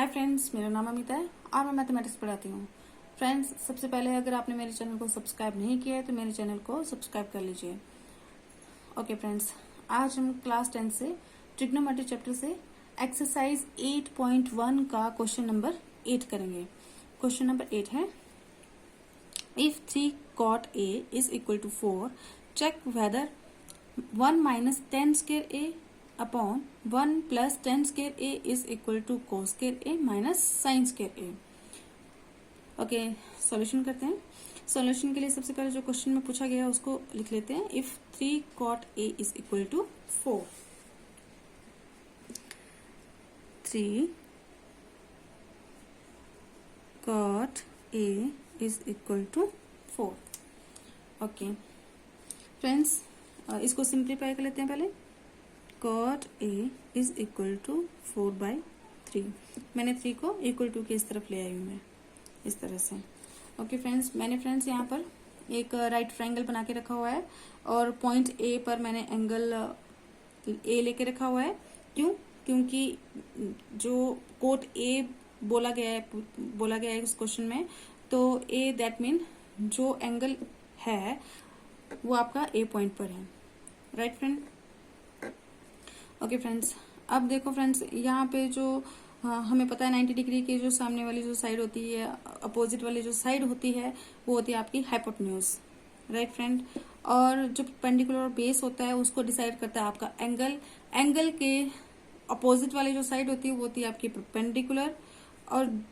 Hi friends, मेरा नाम अमिता है और मैं मैथमेटिक्स पढ़ाती हूँ। फ्रेंड्स, सबसे पहले अगर आपने मेरे चैनल को सब्सक्राइब नहीं किया है तो मेरे चैनल को सब्सक्राइब कर लीजिए। ओके फ्रेंड्स, आज हम क्लास 10 से ट्रिग्नोमेट्री चैप्टर से एक्सरसाइज 8.1 का क्वेश्चन नंबर 8 करेंगे। क्वेश्चन नंबर 8 है, if 3 cot A is equal to 4, check whether 1 minus tan square A upon 1 plus tan square A is equal to cos square A minus sin square A। Okay, solution करते हैं। Solution के लिए सबसे पहले जो question में पूछा गया है उसको लिख लेते हैं। If 3 cot A is equal to 4, 3 cot A is equal to 4। Okay friends, इसको सिंप्लीफाई कर लेते हैं पहले। cot A is equal to 4/3। मैंने 3 को इक्वल टू के इस तरफ ले आई हूँ मैं, इस तरह से। ओके फ्रेंड्स, मैंने फ्रेंड्स यहाँ पर एक राइट ट्रायंगल बना के रखा हुआ है और पॉइंट A पर मैंने एंगल A लेके रखा हुआ है। क्यों? क्योंकि जो कोट A बोला गया है इस क्वेश्चन में, तो A दैट मीन जो एंगल है वो आपका A पॉइंट पर है। Right friend? ओके फ्रेंड्स, अब देखो फ्रेंड्स, यहाँ पे जो हमें पता है 90 डिग्री की जो सामने वाली जो साइड होती है, अपोजिट वाली जो साइड होती है वो होती है आपकी हाइपोटेन्यूज। Right friend? और जो परपेंडिकुलर बेस होता है उसको डिसाइड करता है आपका एंगल। एंगल के अपोजिट वाली जो साइड होती है वो होती है आपकी परपेंडिकुलर, और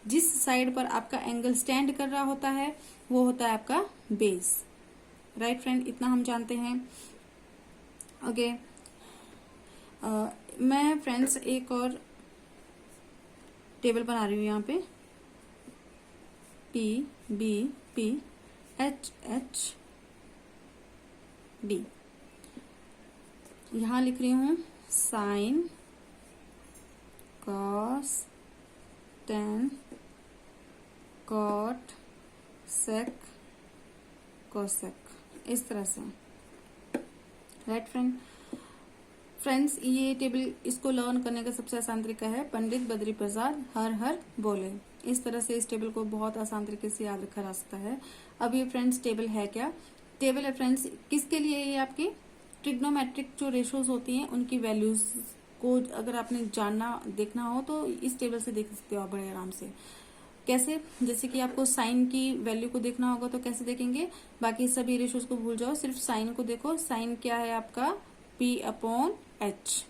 जिस साइड पर आपका एंगल स्टैंड कर रहा होता है वो होता है आपका बेस। Right friend? इतना हम जानते हैं। ओके, मैं फ्रेंड्स एक और टेबल बना रही हूँ यहाँ पे, P B P H H D। यहाँ लिख रही हूँ साइन, कॉस, टेन, कॉट, सेक, कोसेक, इस तरह से। राइट फ्रेंड्स, ये टेबल इसको लर्न करने का सबसे आसान तरीका है पंडित बद्री प्रसाद हर हर बोले। इस तरह से इस टेबल को बहुत आसान तरीके से याद रखा जा सकता है। अब ये फ्रेंड्स टेबल है क्या? टेबल है फ्रेंड्स किसके लिए? ये आपकी ट्रिग्नोमेट्रिक जो रेशोज होती हैं उनकी वैल्यूज को अगर आपने देखना हो तो इस टेबल से देख सकते हो आप बड़े आराम से। कैसे? जैसे कि आपको साइन की वैल्यू को देखना होगा तो कैसे देखेंगे? बाकी सभी रेशोज को भूल जाओ, सिर्फ साइन को देखो। साइन क्या है आपका? P/H।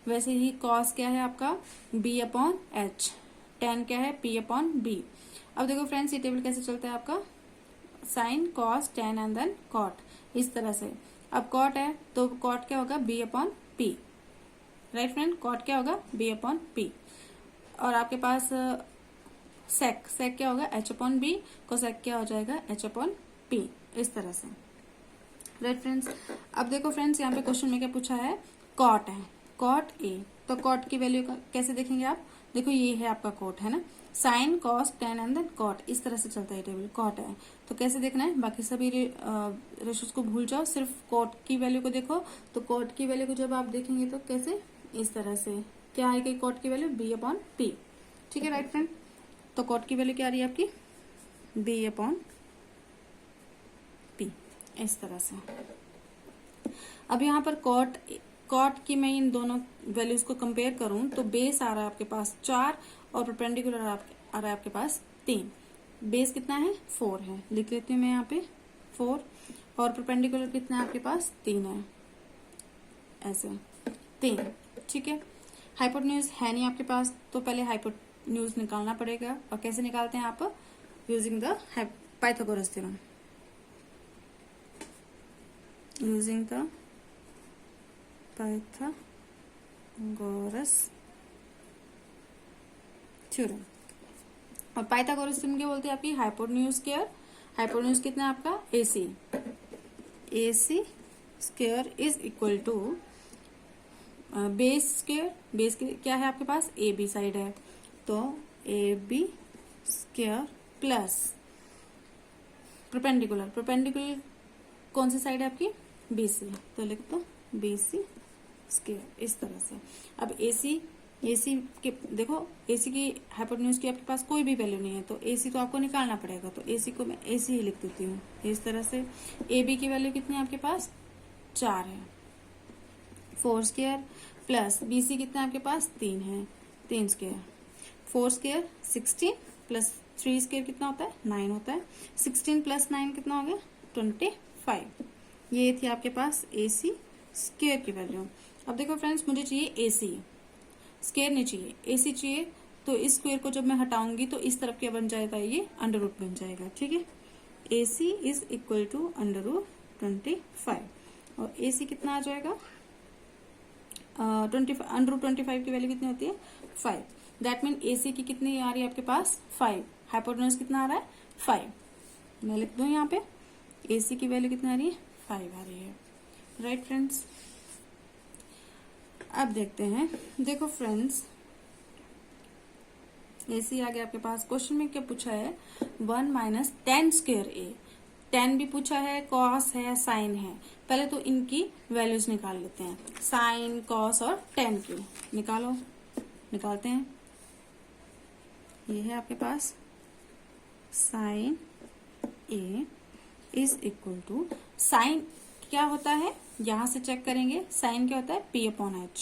वैसे ही कॉस क्या है आपका? B/H। टेन क्या है? P/B। अब देखो फ्रेंड्स, ये टेबल कैसे चलता है आपका? Sine, cos, tan and then cot, इस तरह से। अब कॉट है तो कॉट क्या होगा? B/P। Right friend? कॉट क्या होगा? B/P। और आपके पास सेक क्या होगा? H/B। कोसेक क्या हो जाएगा? H/P, इस तरह से। राइट फ्रेंड्स, अब देखो फ्रेंड्स, यहाँ पे क्वेश्चन में क्या पूछा है? कॉट है, कॉट A। तो कॉट की वैल्यू कैसे देखेंगे आप? देखो ये है आपका कॉट, है ना। Sine, cos, tan and then cot, इस तरह से चलता है टेबल। कॉट है तो कैसे देखना है? बाकी सभी रेशोज को भूल जाओ, सिर्फ कॉट की वैल्यू को देखो। तो कॉट की वैल्यू को जब आप देखेंगे तो कैसे? इस तरह से। क्या आएगी कॉट की वैल्यू? B/P। ठीक है राइट फ्रेंड? तो कॉट की वैल्यू क्या आ रही है आपकी? B/P, इस तरह से। अब यहाँ पर कॉट की मैं इन दोनों वैल्यूज को कंपेयर करूं तो बेस आ रहा है आपके पास 4 और परपेंडिकुलर आ रहा है आपके पास 3। बेस कितना है? 4 है, लिख लेती हूँ मैं यहाँ पे 4। और परपेंडिकुलर कितना है आपके पास? 3 है, ऐसे 3। ठीक है। हाइपोटेन्यूज है नहीं आपके पास, तो पहले हाइपोटेन्यूज निकालना पड़ेगा। और कैसे निकालते हैं आप? Using the Pythagoras theorem. using the Pythagoras theorem. और पाइथागोरस थ्योरम क्या बोलते हैं? आपकी हाइपोटेन्यूज स्क्वायर। हाइपोटेन्यूज कितना है आपका? AC square is equal to base square. Base क्या है आपके पास? AB साइड है, तो AB स्क्वायर प्लस परपेंडिकुलर कौन सी साइड है आपकी? BC, तो लिख दो BC स्क्वायर, इस तरह से। अब AC AC के देखो, AC की हाइपोटेन्यूज की आपके पास कोई भी वैल्यू नहीं है तो AC तो आपको निकालना पड़ेगा, तो AC को मैं AC ही लिख देती हूँ इस तरह से। AB की वैल्यू कितनी है आपके पास, 4 है, 4 स्क्वायर प्लस BC कितना है आपके पास, 3 है, 3 स्क्वायर, 4 स्क्वायर 16 प्लस 3 स्क्वायर कितना होता है, 9 होता है, 16 प्लस 9 कितना हो गया, 25। ये थी आपके पास AC स्क्वायर की वैल्यू। अब देखो फ्रेंड्स, मुझे चाहिए AC, स्क्वायर नहीं चाहिए, AC चाहिए, तो इस स्क्वायर को जब मैं हटाऊंगी तो इस तरफ क्या बन जाएगा, ये अंडर रूट बन जाएगा, ठीक है। AC is equal to under root 25, और AC कितना आ जाएगा, 25, अंडर रूट 25 की वैल्यू कितनी होती है, 5। दैट मीन AC की कितनी आ रही है आपके पास, 5। हाइपोटेन्यूज कितना आ रहा है, 5। मैं लिख दूं यहाँ पे, AC की वैल्यू कितनी आ रही है, 5 आ रही है, राइट फ्रेंड्स। अब देखते हैं, देखो फ्रेंड्स, AC आ गया आपके पास। क्वेश्चन में क्या पूछा है, 1 माइनस 10 स्क्वायर A, 10 भी पूछा है, कॉस है, साइन है। पहले तो इनकी वैल्यूज निकाल लेते हैं, साइन, कॉस और 10 की निकालो, निकालते हैं। ये है आपके पास sine A is equal to, sine क्या होता है, यहां से चेक करेंगे, साइन क्या होता है, P upon H,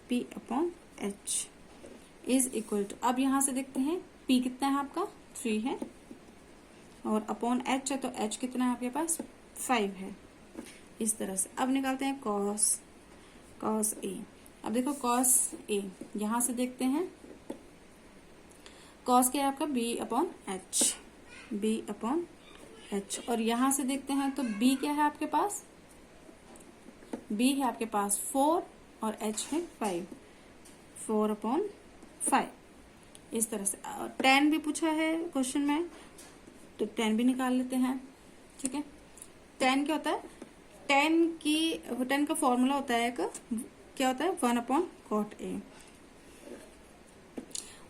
P upon H is equal to, अब यहां से देखते हैं P कितना है आपका, 3 है, और अपॉन H है तो H कितना है आपके पास, 5 है, इस तरह से। अब निकालते हैं कॉस A। अब देखो कॉस A, यहां से देखते हैं, कॉस क्या है आपका, B अपॉन H, और यहां से देखते हैं तो B क्या है आपके पास, B है आपके पास 4 और H है 5, 4 अपॉन 5, इस तरह से। 10 भी पूछा है क्वेश्चन में, तो 10 भी निकाल लेते हैं, ठीक है। 10 क्या होता है, 10 का फॉर्मूला होता है एक, क्या होता है, 1 अपॉन कॉट A।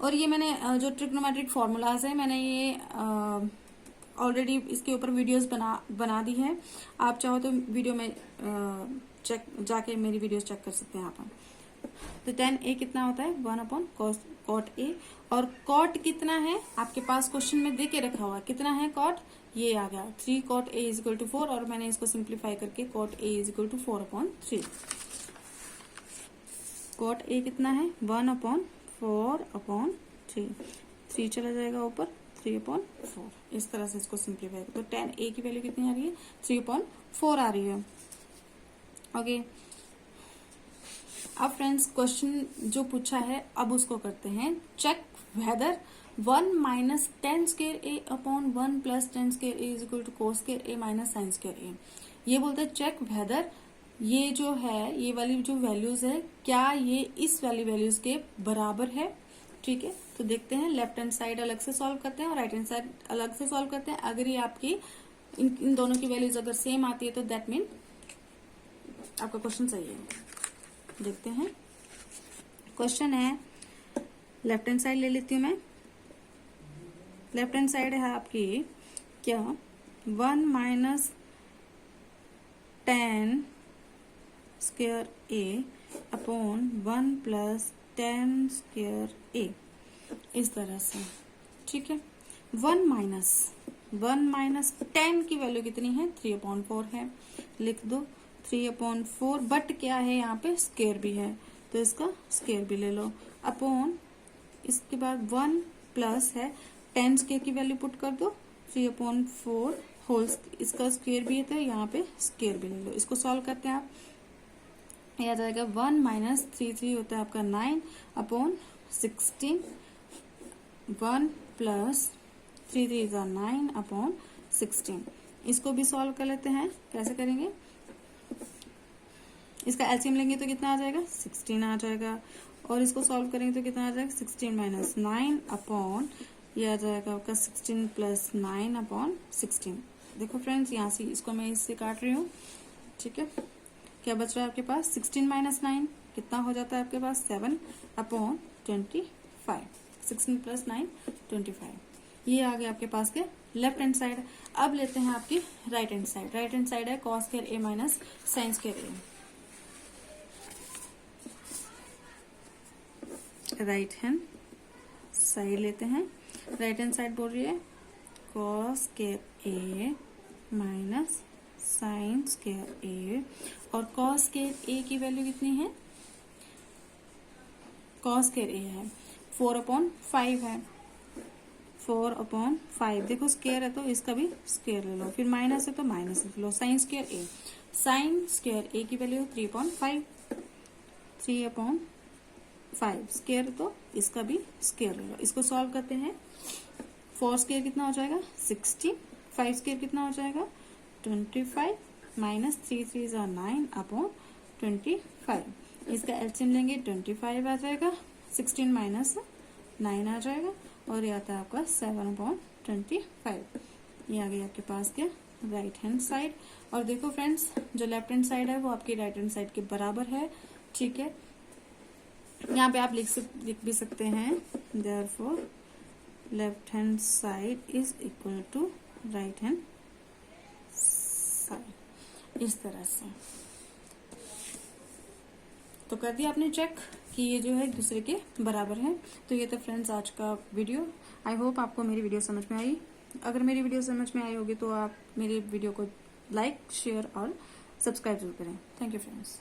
और ये मैंने जो ट्रिग्नोमेट्रिक फॉर्मूलाज है, मैंने ये ऑलरेडी इसके ऊपर वीडियोस बना दी है, आप चाहो तो वीडियो में जाके मेरी वीडियोस चेक कर सकते हैं आप। तो 10A कितना होता है, 1 अपॉन कॉट A, और कॉट कितना है आपके पास क्वेश्चन में दे के रखा हुआ, कितना है कॉट, ये आ गया 3 cot A is equal to 4, और मैंने इसको सिंप्लीफाई करके cot A is equal to 4 upon 3। Cot A कितना है, 1 अपॉन 4 अपॉन 3, 3 चला जाएगा ऊपर, 3 अपॉन 4, इस तरह से इसको सिंप्लीफाई। तो 10A की वैल्यू कितनी आ रही है, 3 अपॉन 4 आ रही है, ओके। अब फ्रेंड्स, क्वेश्चन जो पूछा है, अब उसको करते हैं check whether 1 minus 10 square A upon 1 plus 10 square A is equal to cos square A minus sine square A। ये बोलते हैं चेक वेदर, ये जो है, ये वाली जो वैल्यूज है, क्या ये इस वाली वैल्यूज के बराबर है, ठीक है। तो देखते हैं, लेफ्ट हैंड साइड अलग से सॉल्व करते हैं और राइट हैंड साइड अलग से सॉल्व करते हैं। अगर ये आपकी इन दोनों की वैल्यूज अगर सेम आती है तो दैट मीन आपका क्वेश्चन सही है। देखते हैं, क्वेश्चन है, लेफ्ट हैंड साइड ले लेती हूँ मैं। लेफ्ट हैंड साइड है आपकी क्या, 1 minus 10 square A upon 1 plus 10 square A, इस तरह से, ठीक है। 1 माइनस 10 की वैल्यू कितनी है, 3 अपॉन 4 है, लिख दो 3 अपॉन 4, बट क्या है यहाँ पे स्क्वायर भी है, तो इसका स्क्वायर भी ले लो, अपॉन इसके बाद 1 प्लस है 10 स्क्वायर की वैल्यू पुट कर दो, 3 अपॉन 4 होल, इसका स्क्वायर भी है तो यहाँ पे स्क्वायर भी ले लो। इसको सॉल्व करते हैं आप, यह आ जाएगा 1 माइनस 3 होता है आपका 9 अपॉन 16, 1 प्लस 3 इज 9 अपॉन 16। इसको भी सॉल्व कर लेते हैं, कैसे करेंगे, इसका एलसीएम लेंगे तो कितना आ जाएगा, 16 आ जाएगा, और इसको सॉल्व करेंगे तो कितना आ जाएगा, 16 माइनस 9 अपॉन, ये आ जाएगा आपका 16 प्लस 9 अपॉन 16। देखो फ्रेंड्स, यहाँ से इसको मैं इससे काट रही हूँ, ठीक है। क्या बच रहा है आपके पास, 16 माइनस 9 कितना हो जाता है आपके पास, 7 अपॉन 25, 16 प्लस 9 25। ये आ गया आपके पास के लेफ्ट हैंड साइड। अब लेते हैं आपकी right hand side. Right hand side है cos square A minus sine square A। Right hand side लेते हैं। राइट हैंड साइड बोल रही है cos square A minus sine square A, और कॉस स्क्वायर ए की वैल्यू कितनी है, कॉस स्क्वायर ए है 4/5 है, 4/5। देखो स्क्वायर है तो इसका भी स्क्वायर ले लो, फिर माइनस है तो माइनस ले लो। साइन स्क्वायर ए, साइन स्क्वायर ए की वैल्यू 3/5, 3/5 स्क्वायर तो इसका भी स्क्वायर ले लो। इसको सॉल्व करते हैं। 4 स्क्वायर कितना हो जाएगा 60, 5 स्क्वायर कितना हो जाएगा 25, माइनस 3 3 9/25। इसका एलसीएम लेंगे 25 आ जाएगा, 16 माइनस 9 आ जाएगा, और ये आता है आपका 7/25। ये आ गया आपके पास क्या राइट हैंड साइड। और देखो फ्रेंड्स, जो लेफ्ट हैंड साइड है वो आपकी राइट हैंड साइड के बराबर है, ठीक है। यहाँ पे आप लिख भी सकते हैं therefore left hand side is equal to right hand side, इस तरह से। तो कर दिया आपने चेक कि ये जो है एक दूसरे के बराबर है। तो ये तो फ्रेंड्स आज का वीडियो। आई होप आपको मेरी वीडियो समझ में आई। अगर मेरी वीडियो समझ में आई होगी तो आप मेरी वीडियो को लाइक, शेयर और सब्सक्राइब जरूर करें। Thank you friends.